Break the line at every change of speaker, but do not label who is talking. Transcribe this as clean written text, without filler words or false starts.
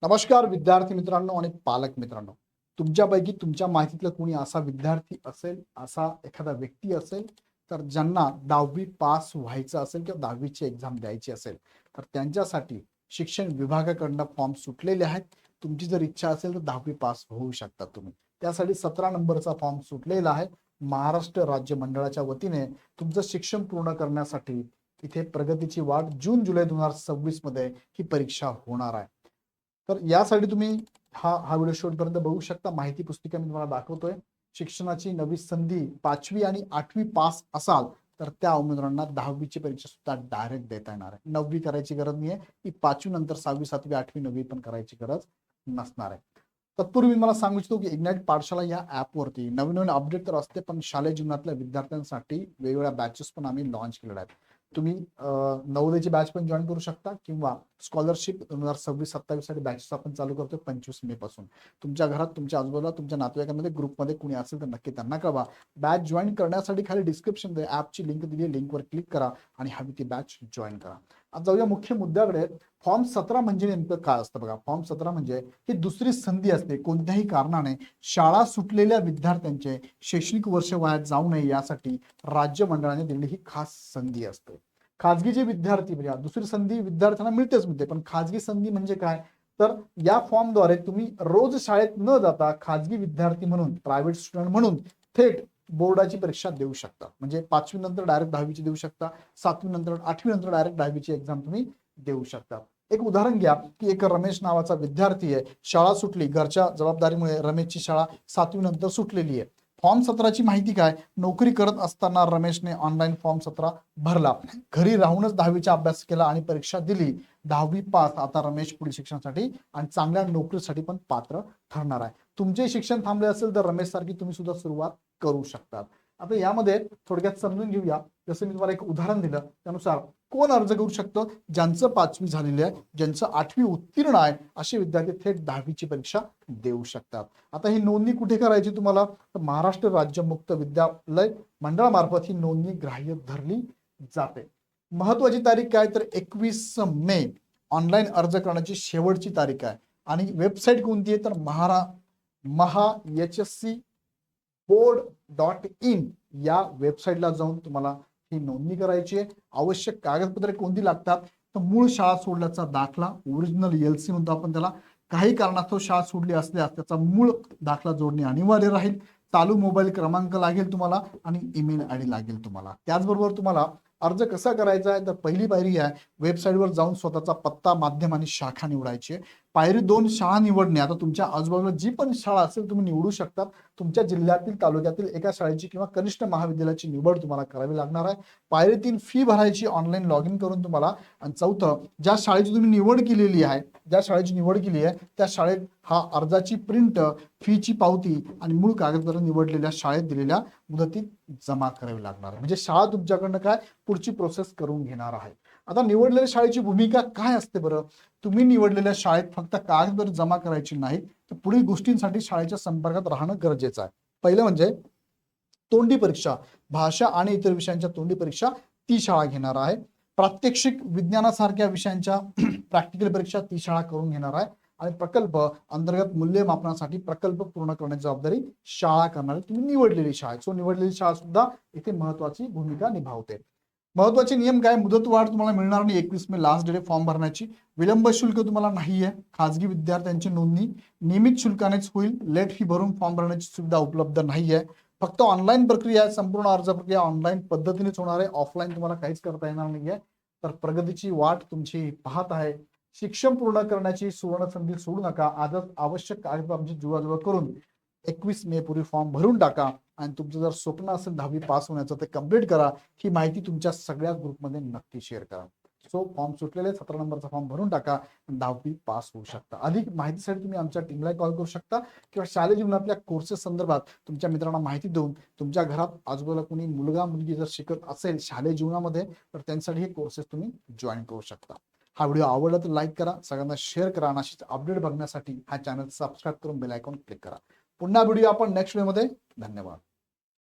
नमस्कार विद्यार्थी मित्रांनो आणि पालक मित्रांनो, तुमच्यापैकी तुमच्या माहितीतलं कोणी असा विद्यार्थी असेल, असा एखादा व्यक्ती असेल तर ज्यांना 10वी पास व्हायचं असेल किंवा 10वीची एक्झाम द्यायची असेल तर त्यांच्यासाठी शिक्षण विभागाकडून फॉर्म सुटलेले आहेत. तुमची जर इच्छा असेल तर 10वी पास होऊ शकता तुम्ही. त्यासाठी 17 नंबरचा फॉर्म सुटलेला आहे. महाराष्ट्र राज्य मंडळाच्या वतीने तुमचं शिक्षण पूर्ण करण्यासाठी इथे प्रगतीची वाट जून जुलै 2026 मध्ये ही परीक्षा होणार आहे. तर यासाठी तुम्ही हा व्हिडिओ शेवटपर्यंत बघू शकता. माहिती पुस्तिका मी तुम्हाला दाखवतोय. शिक्षणाची नवी संधी 5वी आणि 8वी पास असाल तर त्या उमेदवारांना 10वीची परीक्षा सुद्धा डायरेक्ट देता येणार आहे. 9वी करायची गरज नाहीये. ही 5वी नंतर 6वी 7वी 8वी 9वी पण करायची गरज नसणार आहे. तत्पूर्वी मला सांगू इच्छितो की इग्नाइट पाठशाला या ऍपवरती नवीन नवीन अपडेट तर असते, पण शालेय जीवनातल्या विद्यार्थ्यांसाठी वेगवेगळ्या बॅचेस पण आम्ही लॉन्च केलेल्या आहेत. तुम्ही नवोदयची बॅच पण जॉईन करू शकता किंवा स्कॉलरशिप 2026-27 साठी बॅचेस आपण चालू करतो 25 मे पासून. तुमच्या घरात, तुमच्या आजूबाजूला, तुमच्या नातेवाईकांमध्ये ग्रुपमध्ये कुणी असेल तर नक्की त्यांना कळवा. बॅच जॉईन करण्यासाठी खाली डिस्क्रिप्शन मध्ये ऍपची लिंक दिली आहे, लिंकवर क्लिक करा आणि हवी ती बॅच जॉईन करा. आता जाऊया मुख्य मुद्द्याकडे. फॉर्म 17 म्हणजे नेमकं काय असतं बघा. फॉर्म 17 म्हणजे ही दुसरी संधी असते. कोणत्याही कारणाने शाळा सुटलेल्या विद्यार्थ्यांचे शैक्षणिक वर्ष वाया जाऊ नये यासाठी राज्य मंडळाने दिलेली ही खास संधी असते. खाजगी जे विद्यार्थी म्हणजे दुसरी संधी विद्यार्थ्यांना मिळते, पण खाजगी संधी म्हणजे काय, तर या फॉर्मद्वारे तुम्ही रोज शाळेत न जाता खाजगी विद्यार्थी म्हणून, प्रायव्हेट स्टुडंट म्हणून थेट बोर्डाची परीक्षा देऊ शकता. म्हणजे 5वी नंतर डायरेक्ट 10वीची देऊ शकता, 7वी नंतर 8वी नंतर डायरेक्ट 10वीची एक्झाम तुम्ही देऊ शकता. एक उदाहरण घ्या की एक रमेश नावाचा विद्यार्थी आहे. शाळा सुटली, घरच्या जबाबदारीमुळे रमेशची शाळा 7वी नंतर सुटलेली आहे. फॉर्म 17ची माहिती काय, नोकरी करत असताना रमेशने ऑनलाईन फॉर्म 17 भरला, घरी राहूनच 10वीचा अभ्यास केला आणि परीक्षा दिली, 10वी पास. आता रमेश पुढील शिक्षणासाठी आणि चांगल्या नोकरीसाठी पण पात्र ठरणार आहे. तुमचे शिक्षण थांबले असेल तर रमेश सारखी तुम्ही सुद्धा सुरुवात करू शकता. आता यामध्ये थोडक्यात समजून घेऊया. जसं मी तुम्हाला एक उदाहरण दिलं त्यानुसार कोण अर्ज करू शकतो, ज्यांचं 5वी झालेली आहे, ज्यांचं 8वी उत्तीर्ण आहे, असे विद्यार्थी थेट 10वीची परीक्षा देऊ शकतात. आता ही नोंदणी कुठे करायची तुम्हाला, तर महाराष्ट्र राज्य मुक्त विद्यालय मंडळामार्फत ही नोंदणी ग्राह्य धरली जाते. महत्वाची तारीख काय, तर 21 मे ऑनलाईन अर्ज करण्याची शेवटची तारीख आहे. आणि वेबसाईट कोणती आहे, तर MHSC board.in या वेबसाईटला जाऊन तुम्हाला ही नोंदणी करायची आहे. आवश्यक कागदपत्रे कोणती लागतात, तर मूळ शाळा सोडल्याचा दाखला, ओरिजिनल LC म्हणतो आपण त्याला. काही कारणास्तव शाळा सोडली असल्यास त्याचा मूळ दाखला जोडणे अनिवार्य राहील. चालू मोबाईल क्रमांक लागेल तुम्हाला आणि ईमेल ID लागेल तुम्हाला. त्याचबरोबर तुम्हाला अर्ज कसा करायचा आहे, तर पहिली पायरी आहे वेबसाईटवर जाऊन स्वतःचा पत्ता, माध्यम आणि शाखा निवडायची आहे. पायरी 2 शाळा निवडणे. आता तुमच्या आजूबाजूला जी पण शाळा असेल तुम्ही निवडू शकता. तुमच्या जिल्ह्यातील, तालुक्यातील एका शाळेची किंवा कनिष्ठ महाविद्यालयाची निवड तुम्हाला करावी लागणार आहे. पायरी 3 फी भरायची ऑनलाईन लॉग इन करून तुम्हाला. आणि चौथं, ज्या शाळेची तुम्ही निवड केलेली आहे, त्या शाळेत हा अर्जाची प्रिंट, फीची पावती आणि मूळ कागदपत्र निवडलेल्या शाळेत दिलेल्या मुदतीत जमा करावी लागणार. म्हणजे शाळा तुमच्याकडनं काय पुढची प्रोसेस करून घेणार आहे. आता निवडलेल्या शाळेची भूमिका काय असते बरं, तुम्ही निवडलेल्या शाळेत फक्त कागदपत्र जमा करायची नाही, तर पुढील गोष्टींसाठी शाळेच्या संपर्कात राहणं गरजेचं आहे. पहिलं म्हणजे तोंडी परीक्षा, भाषा आणि इतर विषयांच्या तोंडी परीक्षा ती शाळा घेणार आहे. प्रात्यक्षिक विज्ञानासारख्या विषयांच्या प्रॅक्टिकल परीक्षा ती शाळा करून घेणार आहे. आणि प्रकल्प अंतर्गत मूल्यमापनासाठी प्रकल्प पूर्ण करण्याची जबाबदारी शाळा करणार आहे, तुम्ही निवडलेली शाळा. सो निवडलेली शाळा सुद्धा इथे महत्वाची भूमिका निभावते. महत्वाचे नियम काय, मुदतवाढ तुम्हाला मिळणार नाही. 21 मे लास्ट डेट फॉर्म भरण्याची. विलंब शुल्क तुम्हाला नाहीये. खाजगी विद्यार्थ्यांची नोंदणी नियमित शुल्कानेच होईल. लेट फी भरून फॉर्म भरण्याची सुविधा उपलब्ध नाहीये. फक्त ऑनलाईन प्रक्रिया आहे. संपूर्ण अर्ज प्रक्रिया ऑनलाईन पद्धतीनेच होणार आहे. ऑफलाईन तुम्हाला काहीच करता येणार नाहीये. तर प्रगतीची वाट तुमची पाहत आहे. शिक्षण पूर्ण करण्याची सुवर्ण संधी सोडू नका. आजच आवश्यक कागदपत्रांची जुळवाजुळव करून 21 मे पूर्वी फॉर्म भरून टाका. आणि तुमचं जर स्वप्न असेल 10वी पास होण्याचं ते कम्प्लीट करा. ही माहिती तुमच्या सगळ्या ग्रुपमध्ये नक्की शेअर करा. सो फॉर्म सुटलेले 17 नंबरचा फॉर्म भरून टाका, 10वी पास होऊ शकता. अधिक माहितीसाठी तुम्ही आमच्या टीमला कॉल करू शकता किंवा शालेय जीवनातल्या कोर्सेस संदर्भात तुमच्या मित्रांना माहिती देऊन, तुमच्या घरात आजूबाजूला कोणी मुलगा मुलगी जर शिकत असेल शालेय जीवनामध्ये तर त्यांसाठी हे कोर्सेस तुम्ही जॉईन करू शकता. हा व्हिडिओ आवडला तर लाईक करा, सगळ्यांना शेअर करा आणि अशीच अपडेट बघण्यासाठी हा चॅनल सबस्क्राईब करून बेल आयकॉन क्लिक करा. पुन्हा व्हिडिओ आपण नेक्स्ट व्हिडिओमध्ये. धन्यवाद.